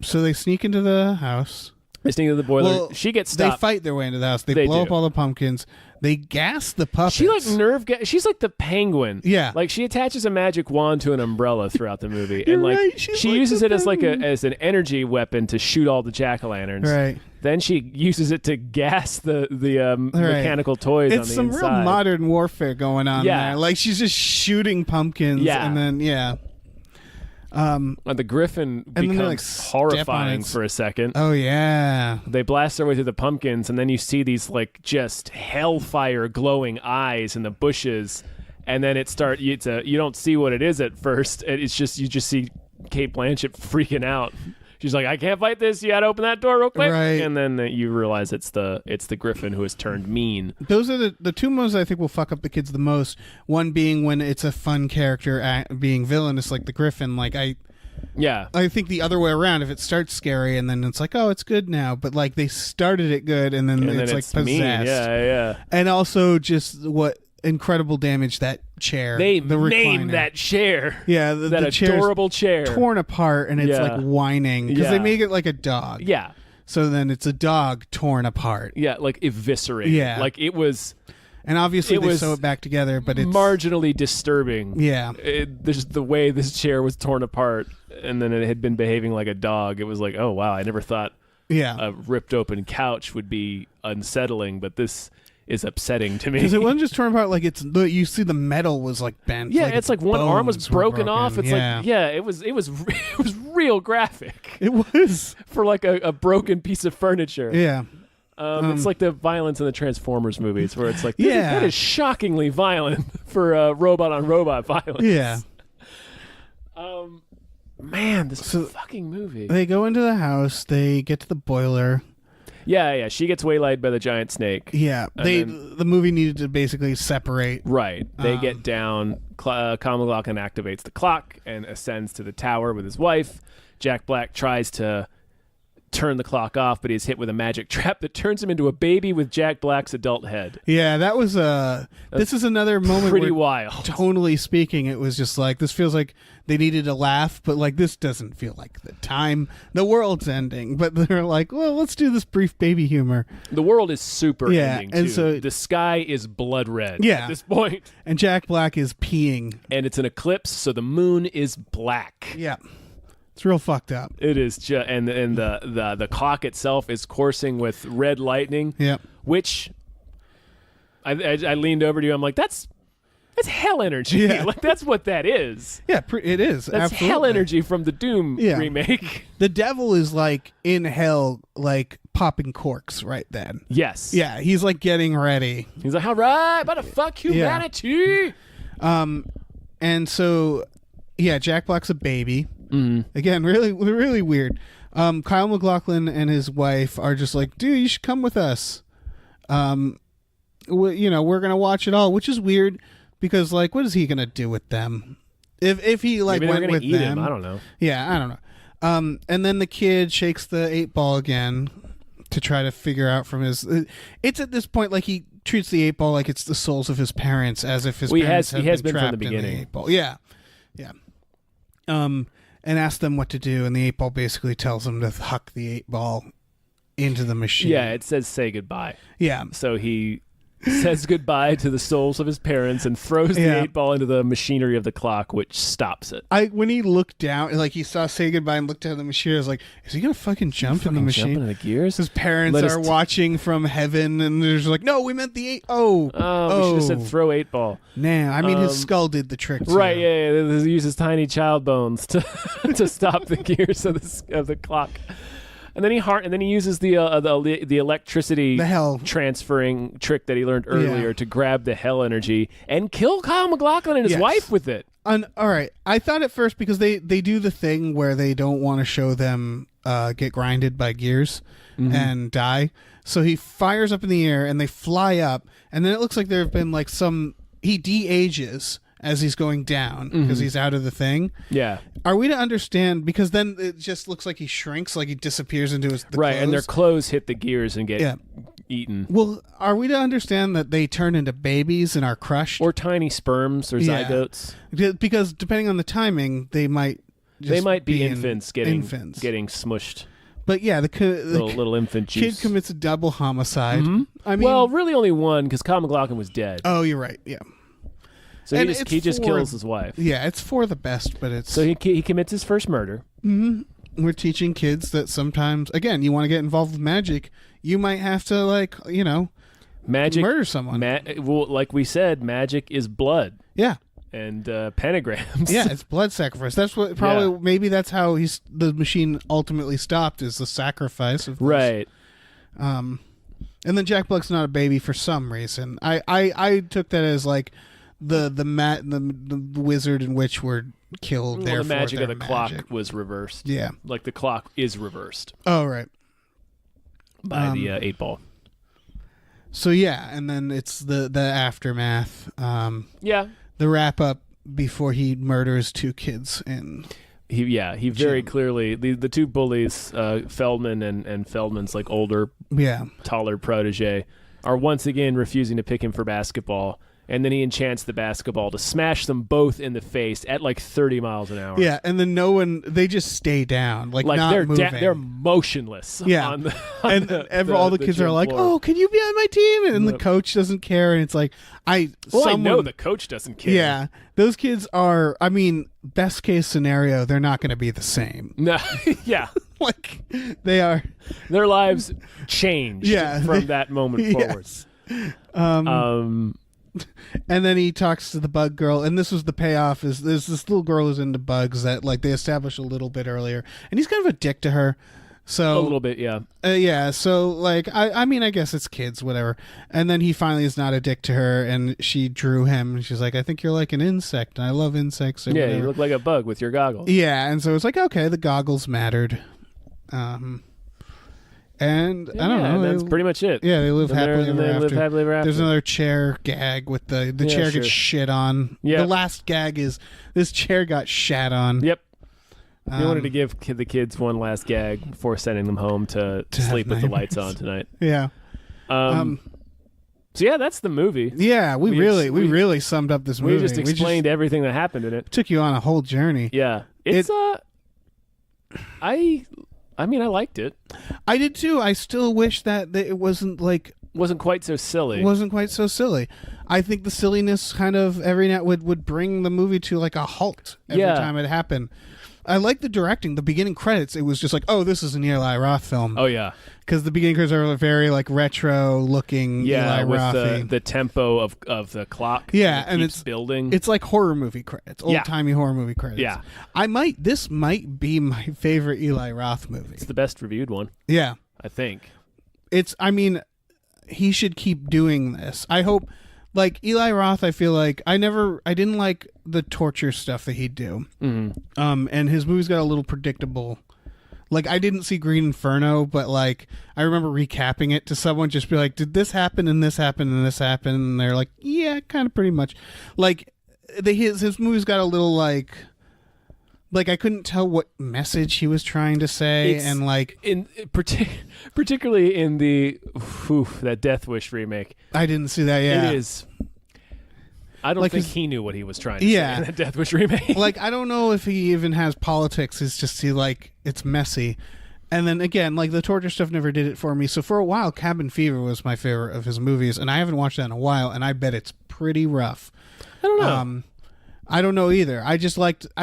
So they sneak into the house. They sneak into the boiler. Well, She gets They stopped. fight their way into the house. They They blow do. up all the pumpkins. They gas the puppets. She like she's like the penguin. Yeah. Like she attaches a magic wand to an umbrella throughout the movie. You're and like right, she's she like uses the it as like penguin. as an energy weapon to shoot all the jack-o'-lanterns. Right. Then she uses it to gas the Right. mechanical toys on It's the some inside. real modern warfare going on Yeah. there. Like she's just shooting pumpkins. Yeah. And then, yeah. And the griffin then they, becomes like, step horrifying on it. for a second. Oh, yeah. They blast their way through the pumpkins, and then you see these like just hellfire glowing eyes in the bushes, and then you don't see what it is at first. It's just you just see Cate Blanchett freaking out. She's like, I can't fight this. You gotta open that door real quick. Right. And then you realize it's the griffin who has turned mean. Those are the two moments I think will fuck up the kids the most. One being when it's a fun character being villainous like the Griffin. Like Yeah. I think the other way around. If it starts scary and then it's like, oh, it's good now, but like they started it good and then And it's then like it's possessed. mean. Yeah. And also just what incredible damage that chair. They the named recliner. that chair. Yeah, that the chair's adorable chair. torn apart and it's Yeah. like whining because they Yeah. make it like a dog. Yeah. So then it's a dog torn apart. Yeah, like eviscerated. Yeah. Like it was And obviously It they was sew it back together, but it's marginally disturbing. yeah. There's the way this chair was torn apart, and then it had been behaving like a dog. It was like, oh wow, I never thought Yeah. a ripped open couch would be unsettling, but this is upsetting to me. Because it wasn't just torn apart, like you see the metal was like bent. Yeah, it's like one arm was bones were broken off. It's yeah. like it was real graphic It was. for like a broken piece of furniture. Yeah. It's like the violence in the Transformers movies, where it's like, Yeah. that is shockingly violent for robot on robot violence. Yeah. Man, this fucking movie. They go into the house. They get to the boiler. Yeah. She gets waylaid by the giant snake. Yeah. And The movie needed to basically separate. Right. They get down Kyle MacLachlan activates the clock and ascends to the tower with his wife. Jack Black tries to turn the clock off, but he's hit with a magic trap that turns him into a baby with Jack Black's adult head. Yeah, that was this is another moment Pretty where, wild. tonally speaking, it was just like, this feels like they needed a laugh, but like this doesn't feel like the world's ending. But they're like, well, let's do this brief baby humor. The world is super Yeah, ending, and too. so- the sky is blood red Yeah. at this point. And Jack Black is peeing. And it's an eclipse, so the moon is black. Yeah. It's real fucked up. It is just, and the clock itself is coursing with red lightning. Yeah. Which I leaned over to you. I'm like, that's hell energy. Yeah. Like that's what that is. Yeah, it is. That's absolutely. hell energy from the Doom Yeah. remake. The devil is like in hell, like popping corks right then. Yes. Yeah, he's like getting ready. He's like, all right, about to fuck humanity. And so, yeah, Jack Black's a baby. Again, really weird. Kyle MacLachlan and his wife are just like, dude, you should come with us. We're gonna watch it all, which is weird because, like, what is he gonna do with them? If he like Maybe they're went gonna with eat them, him. I don't know. Yeah, I don't know. And then the kid shakes the 8-ball again to try to figure out from his. It's at this point like he treats the 8-ball like it's the souls of his parents, as if his parents he has been been from the trapped in beginning. 8-ball. Yeah. And asks them what to do, and the 8-ball basically tells him to huck the 8-ball into the machine. Yeah, it says say goodbye. Yeah. So he says goodbye to the souls of his parents and throws the Yeah. 8-ball into the machinery of the clock, which stops it. When he looked down, like he saw say goodbye and looked at the machine, I was like, is he gonna fucking jump in the machine? Jumping in the gears. His parents Let us are watching from heaven, and they're just like, no, we meant the 8. Oh, we should have said throw 8-ball. Nah, I mean, his skull did the trick, too. Right, yeah. He uses tiny child bones to to stop the gears of the clock. And then he uses the electricity The hell. transferring trick that he learned earlier to grab the hell energy and kill Kyle MacLachlan and his Yes. wife with it. All right, I thought at first, because they do the thing where they don't want to show them get grinded by gears and die. So he fires up in the air, and they fly up, and then it looks like there have been like he de-ages as he's going down because he's out of the thing. Yeah. Are we to understand, because then it just looks like he shrinks, like he disappears into the Right, clothes. and their clothes hit the gears and get Yeah. eaten. Well, are we to understand that they turn into babies and are crushed? Or tiny sperms or Yeah. zygotes. Because depending on the timing, they might be in infants getting infants. smushed. But yeah, the Little infant juice. kid commits a double homicide. I mean, Well, really only one, because Kyle MacLachlan was dead. oh, you're right. Yeah, So and he just for- kills his wife. yeah, it's for the best, but it's So he commits his first murder. we're teaching kids that sometimes, again, you want to get involved with magic, you might have to Magic murder someone. Well, like we said, magic is blood Yeah. and pentagrams. Yeah, it's blood sacrifice. That's what maybe that's how the machine ultimately stopped, is the sacrifice of those. Right. And then Jack Black's not a baby for some reason. I took that as like the wizard and witch were killed. Well, Therefore, the magic of they're the clock magic. was reversed. Yeah. Like the clock is reversed Oh right. by the 8-ball. So yeah, and then it's the aftermath. Yeah. The wrap up before he murders 2 kids in. He very clearly the two bullies, Feldman and Feldman's like older, Yeah. taller protege, are once again refusing to pick him for basketball, and then he enchants the basketball to smash them both in the face at like 30 miles an hour. Yeah, and then they just stay down, like not they're moving. they're motionless. Yeah. on the, and all the kids gym are like, floor. "Oh, can you be on my team?" And the coach doesn't care, and it's like, I know the coach doesn't care. Yeah, those kids are. I mean, best case scenario, they're not going to be the same. No. Yeah. Like they are. Their lives changed from that moment forward. Yes. And then he talks to the bug girl, and this was the payoff: is there's this little girl who's into bugs that like they established a little bit earlier, and he's kind of a dick to her. So A little bit, yeah. yeah. So like, I mean, I guess it's kids, whatever. And then he finally is not a dick to her, and she drew him. And she's like, I think you're like an insect, and I love insects. Or Yeah, whatever. you look like a bug with your goggles. Yeah, and so it's like, okay, the goggles mattered. And I don't know. And that's pretty much it. Yeah, they live happily ever after. Live happily ever after. There's another chair gag with the chair sure. gets shit on. Yeah. The last gag is this chair got shat on. Yep. We wanted to give the kids one last gag before sending them home to sleep with the lights on tonight. Yeah. So yeah, that's the movie. Yeah, we really summed up this movie. We just explained everything that happened in it. Took you on a whole journey. Yeah. It's I mean, I liked it. I did too. I still wish that it wasn't quite so silly. Wasn't quite so silly. I think the silliness kind of every night would bring the movie to like a halt every time it happened. I like the directing. The beginning credits, it was just like, oh, this is an Eli Roth film. Oh yeah, because the beginning credits are very like retro looking. Eli with Roth-y. the tempo of the clock. Yeah, and it's building. It's like horror movie credits, old timey horror movie credits. Yeah, this might be my favorite Eli Roth movie. It's the best reviewed one. Yeah, I think. I mean, he should keep doing this. I hope. Like Eli Roth, I feel like I didn't like the torture stuff that he'd do. Mm-hmm. And his movies got a little predictable. Like I didn't see Green Inferno, but like I remember recapping it to someone, just be like, "Did this happen and this happen and this happen?" And they're like, "Yeah, kind of, pretty much." Like his movies got a little like I couldn't tell what message he was trying to say, and like particularly in that Death Wish remake. I didn't see that. Yeah, it is. I don't think he knew what he was trying to say in that Death Wish remake. Like I don't know if he even has politics. It's just it's messy. And then again, like the torture stuff never did it for me. So for a while, Cabin Fever was my favorite of his movies, and I haven't watched that in a while, and I bet it's pretty rough. I don't know. I don't know either. I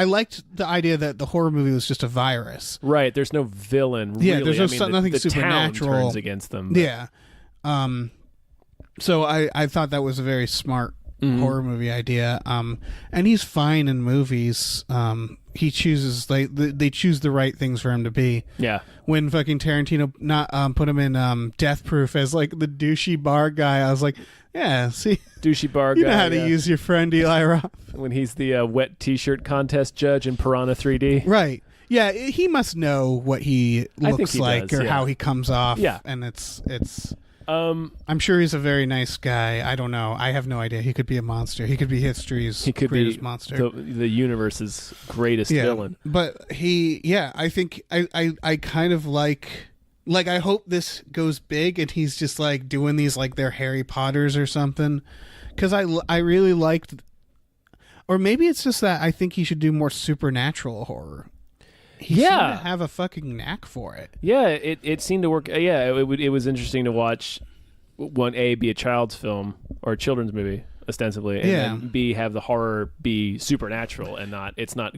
liked the idea that the horror movie was just a virus. Right. There's no villain. Yeah. Really. There's nothing the supernatural town turns against them. But. Yeah. So I thought that was a very smart horror movie idea. And he's fine in movies. He chooses they choose the right things for him to be. Yeah. When fucking Tarantino put him in Death Proof as like the douchey bar guy, I was like, yeah, see, douchey bar you guy. know how to use your friend Eli Roth. When he's the wet T-shirt contest judge in Piranha 3D. Right. Yeah, he must know what he looks like does, or how he comes off. Yeah. And it's I'm sure he's a very nice guy. I don't know. I have no idea. He could be a monster. He could be history's greatest monster. The universe's greatest villain. But I think I kind of like I hope this goes big and he's just like doing these like they're Harry Potters or something. Because I really liked, or maybe it's just that I think he should do more supernatural horror. He seemed to have a fucking knack for it. Yeah, it seemed to work. It was interesting to watch one, A, be a child's film or a children's movie ostensibly, and then B, have the horror be supernatural and it's not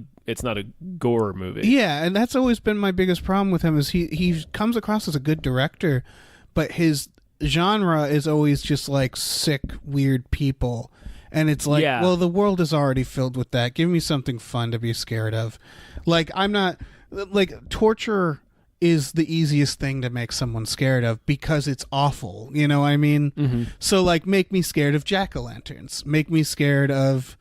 a gore movie. Yeah, and that's always been my biggest problem with him is he comes across as a good director, but his genre is always just like sick, weird people. And it's like, well, the world is already filled with that. Give me something fun to be scared of. Like, I'm not... Like, torture is the easiest thing to make someone scared of because it's awful. You know what I mean? Mm-hmm. So, like, make me scared of jack-o'-lanterns. Make me scared of...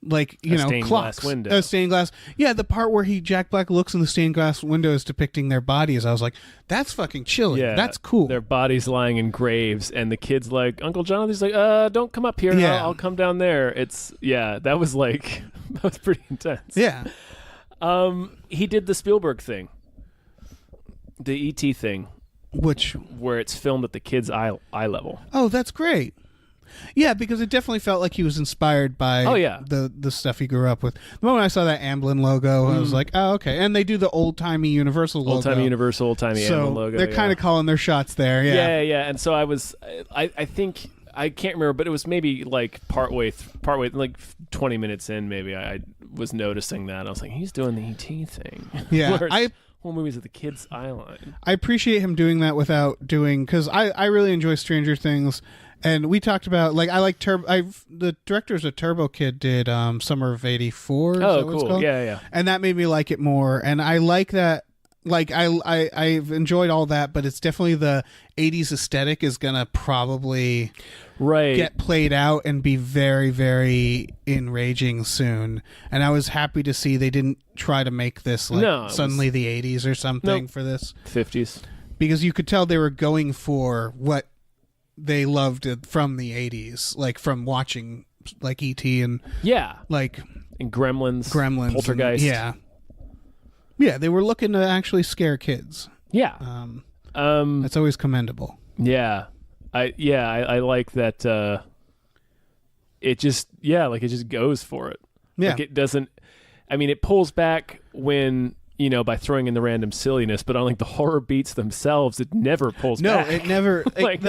like, you know, stained clocks. Glass window. Stained glass. Yeah, the part where Jack Black looks in the stained glass windows depicting their bodies, I was like, that's fucking chilling. Yeah, that's cool. Their bodies lying in graves, and the kid's like, Uncle Jonathan's like, don't come up here. Yeah. I'll come down there. That was like, that was pretty intense. Yeah. He did the Spielberg thing. The E.T. thing. Where it's filmed at the kid's eye level. Oh, that's great. Yeah, because it definitely felt like he was inspired by the stuff he grew up with. The moment I saw that Amblin logo, I was like, oh, okay. And they do the old-timey Universal logo. Old-timey Universal, old-timey Amblin logo. They're kind of calling their shots there, Yeah. And so I think, I can't remember, but it was maybe like partway, like 20 minutes in, maybe I was noticing that. I was like, he's doing the E.T. thing. Yeah, whole movie's at the kid's eye line. I appreciate him doing that without doing, because I really enjoy Stranger Things. And we talked about, like, I like the directors of Turbo Kid did Summer of '84. Oh, cool. Yeah. And that made me like it more. And I like that. Like, I've enjoyed all that, but it's definitely the 80s aesthetic is going to probably get played out and be very, very enraging soon. And I was happy to see they didn't try to make this, like, suddenly the 80s or something for this. 50s. because you could tell they were going for what they loved from the 80s, like from watching like E.T. and like and Gremlins, and, Poltergeist. yeah, they were looking to actually scare kids. Yeah. That's always commendable. Yeah. I like that it just goes for it. Yeah. Like it doesn't it pulls back when by throwing in the random silliness, but on like the horror beats themselves, it never pulls back. No, it never like,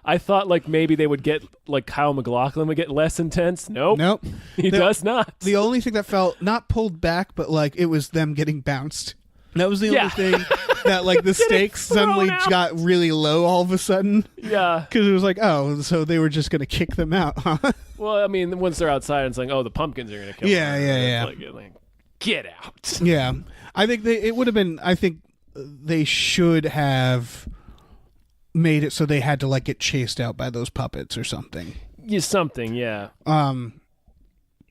I thought like maybe they would get like Kyle MacLachlan would get less intense. Nope. He does not. The only thing that felt not pulled back, but like it was them getting bounced. That was the only thing that like the stakes suddenly got really low all of a sudden. Yeah. Because it was like, oh, so they were just going to kick them out, huh? Well, once they're outside, it's like, oh, the pumpkins are going to kill them. Yeah. Like, get out. Yeah. I think it would have been, I think they should have made it so they had to like get chased out by those puppets or something. Yeah, something, yeah.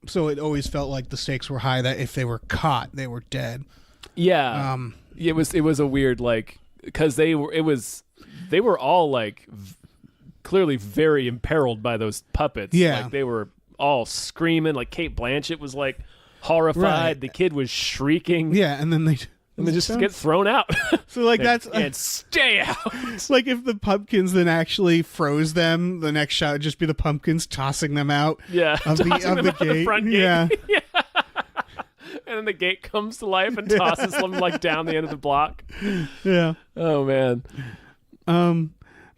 So it always felt like the stakes were high that if they were caught, they were dead. Yeah. It was a weird like because they were all like clearly very imperiled by those puppets. Yeah. Like they were all screaming. Like Cate Blanchett was like horrified. Right. The kid was shrieking. Yeah, and then they just get thrown out. So like that's and stay out. It's like if the pumpkins then actually froze them, the next shot would just be the pumpkins tossing them out. Yeah, of the gate. Front gate. Yeah. And then the gate comes to life and tosses them like down the end of the block. Yeah. Oh man.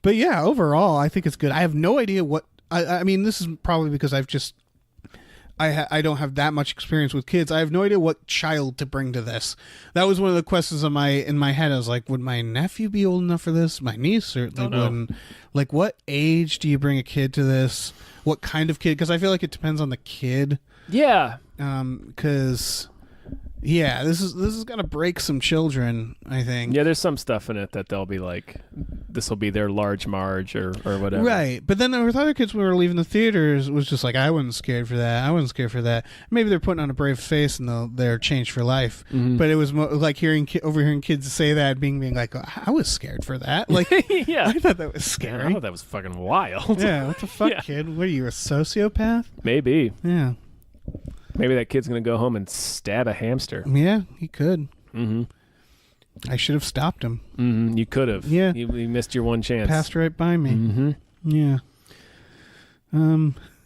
But yeah, overall, I think it's good. I have no idea what. I mean, this is probably because I've just. I don't have that much experience with kids. I have no idea what child to bring to this. That was one of the questions in my head. I was like, would my nephew be old enough for this? My niece certainly wouldn't. Like, what age do you bring a kid to this? What kind of kid? Because I feel like it depends on the kid. Yeah. Because. Yeah, this is gonna break some children, I think. Yeah, there's some stuff in it that they'll be like, this will be their large Marge or whatever. Right, but then there were other kids when we were leaving the theaters. It was just like I wasn't scared for that. I wasn't scared for that. Maybe they're putting on a brave face and they're changed for life. Mm-hmm. But it was like overhearing kids say that, being like, I was scared for that. Like, yeah, I thought that was scary. I thought that was fucking wild. Yeah, what the fuck, kid? What are you, a sociopath? Maybe. Yeah. Maybe that kid's going to go home and stab a hamster. Yeah, he could. Mm-hmm. I should have stopped him. Mm-hmm. You could have. Yeah. You missed your one chance. Passed right by me. Mm-hmm. Yeah.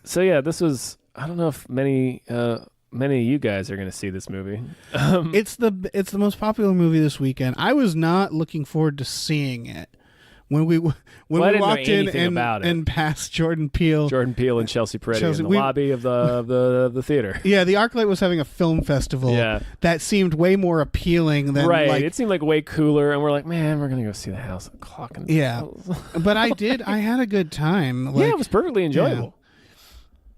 So, yeah, this was... I don't know if many of you guys are going to see this movie. It's the most popular movie this weekend. I was not looking forward to seeing it. When we walked in and passed Jordan Peele and Chelsea Peretti in the lobby of the theater. Yeah, the ArcLight was having a film festival. Yeah. That seemed way more appealing than right. It seemed like way cooler, and we're like, man, we're gonna go see the House of Clock. Yeah, but I had a good time. Like, yeah, it was perfectly enjoyable.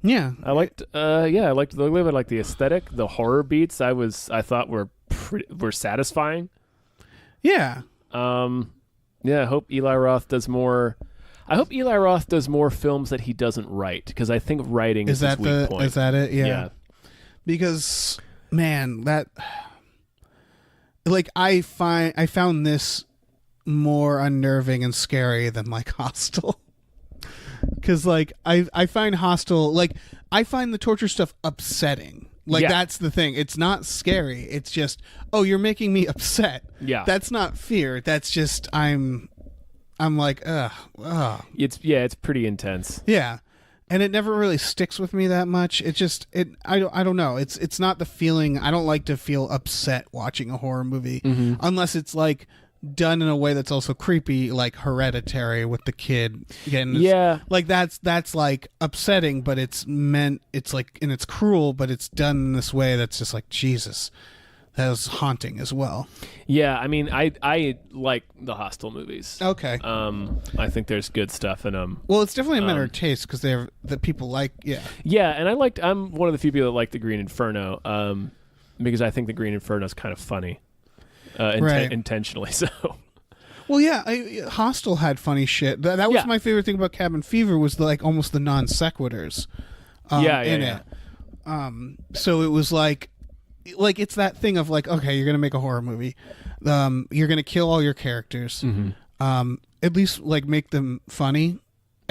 Yeah, I liked. I liked the look of it. I liked the aesthetic, the horror beats. I thought were satisfying. Yeah. Yeah, I hope Eli Roth does more. I hope Eli Roth does more films that he doesn't write, because I think writing is his weak point. Is that it? Yeah. Because man, that like I found this more unnerving and scary than like Hostel. Because like I find Hostel, like I find the torture stuff upsetting. Like, that's the thing. It's not scary. It's just, oh, you're making me upset. Yeah. That's not fear. That's just, I'm like, ugh. It's pretty intense. Yeah. And it never really sticks with me that much. It just, I don't know. It's not the feeling. I don't like to feel upset watching a horror movie unless it's like done in a way that's also creepy, like Hereditary with the kid getting like that's like upsetting, but it's like, and it's cruel, but it's done in this way that's just like, Jesus, that was haunting as well. Yeah, I mean, I like the Hostel movies. Okay. I think there's good stuff in them. Well, it's definitely a matter of taste, because they're the people like yeah, and I'm one of the few people that like the Green Inferno, because I think the Green Inferno is kind of funny. Intentionally so. Well, yeah, Hostel had funny shit. That was my favorite thing about Cabin Fever, was like almost the non sequiturs in it. So it was like it's that thing of like, okay, you're gonna make a horror movie, you're gonna kill all your characters, at least like make them funny.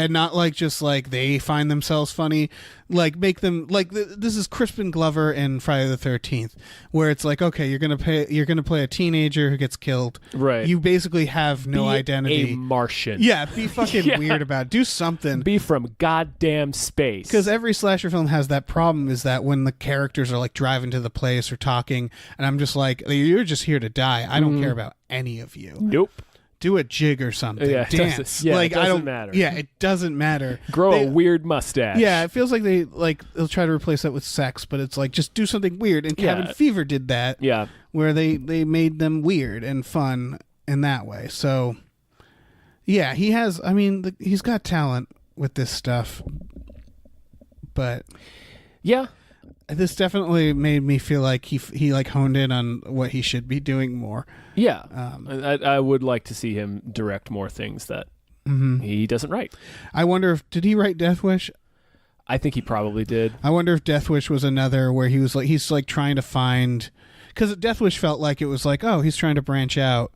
And not like just like they find themselves funny, like make them like this is Crispin Glover in Friday the 13th, where it's like, okay, you're gonna play a teenager who gets killed, Right. You basically have no Be identity. a Martian. Yeah, be fucking Yeah. weird about it. Do something. Be from goddamn space. Because every slasher film has that problem, is that when the characters are like driving to the place or talking, and I'm just like, you're just here to die. I don't care about any of you. Nope. Do a jig or something. Yeah, it Dance. doesn't- yeah, it like I doesn't don't matter. Yeah, it doesn't matter. Grow They- a weird mustache. Yeah, it feels like they'll try to replace that with sex, but it's like just do something weird. And Cabin Yeah. Fever did that. Yeah. Where they made them weird and fun in that way. So yeah, he has. I mean, he's got talent with this stuff, but Yeah. this definitely made me feel like he like honed in on what he should be doing more. Yeah. I would like to see him direct more things that he doesn't write. I wonder if did he write Death Wish? I think he probably did. I wonder if Death Wish was another where he's like trying to find, because Death Wish felt like it was like, oh, he's trying to branch out,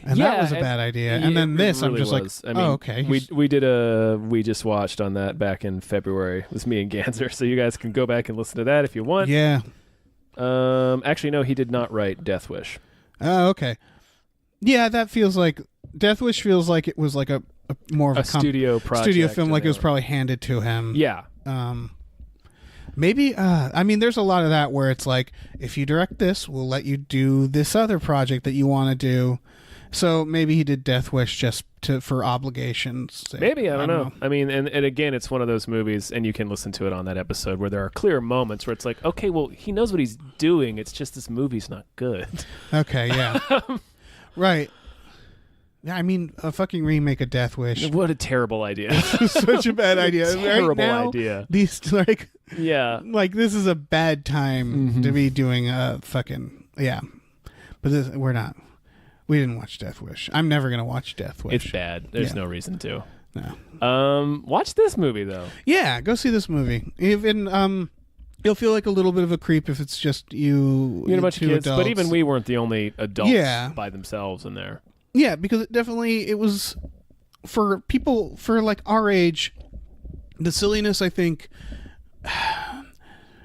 and that Yeah, was a bad idea. And then it this, I'm really just was. like, I mean, oh, okay. we just watched on that back in February. It was me and Ganser, so you guys can go back and listen to that if you want. Yeah. Actually, no, he did not write Death Wish. Oh, okay. Yeah, that feels like Death Wish feels like it was like a more of A studio project. studio film, and like it was they- probably handed to him. Yeah. Maybe I mean there's a lot of that where it's like, if you direct this, we'll let you do this other project that you want to do. So maybe he did Death Wish just for obligations. Maybe, I don't know. I mean, and again, it's one of those movies, and you can listen to it on that episode, where there are clear moments where it's like, okay, well, he knows what he's doing. It's just this movie's not good. Okay, yeah. Right. Yeah, I mean, a fucking remake of Death Wish. What a terrible idea. Such a bad idea. Terrible right now, idea. These Yeah. like this is a bad time to be doing a fucking But we didn't watch Death Wish. I'm never gonna watch Death Wish. It's bad. There's Yeah. no reason to. No. Watch this movie, though. Yeah, go see this movie. Even you'll feel like a little bit of a creep if it's just you You and a bunch of two kids, adults. but even we weren't the only adults Yeah. by themselves in there. Yeah, because it was for people for like our age. The silliness, I think.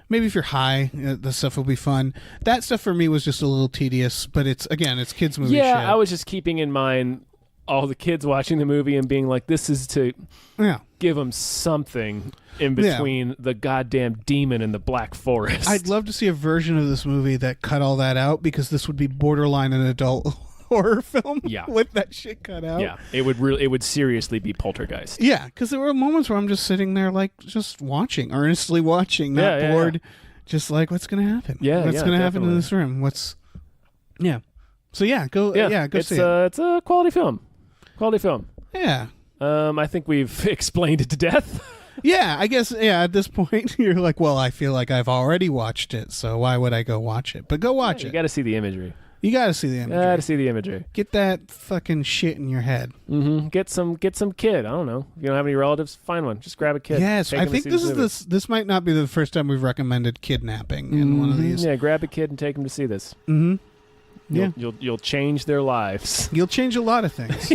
Maybe if you're high, the stuff will be fun. That stuff for me was just a little tedious, but it's kids movie Yeah, shit. I was just keeping in mind all the kids watching the movie and being like, this is to Yeah. give them something in between the goddamn demon and the Black Forest. I'd love to see a version of this movie that cut all that out, because this would be borderline an adult horror film with that shit cut out. Yeah, it would seriously be Poltergeist. Yeah, because there were moments where I'm just sitting there, like, just watching, earnestly watching, not Yeah, bored, just like, what's going to happen? Yeah, what's yeah, going to happen in definitely. this room? Yeah. So yeah, go it's see it. It's a quality film. Quality film. Yeah. I think we've explained it to death. Yeah, I guess, at this point, you're like, well, I feel like I've already watched it, so why would I go watch it? But go watch You it. got to see the imagery. You got to see the imagery. Got to see the imagery. Get that fucking shit in your head. Mm-hmm. Get some kid. I don't know. If you don't have any relatives, find one. Just grab a kid. Yes, Take I them to think see this movie. is this might not be the first time we've recommended kidnapping in one of these. Yeah, grab a kid and take them to see this. Mm-hmm. Yeah. You'll change their lives. You'll change a lot of things.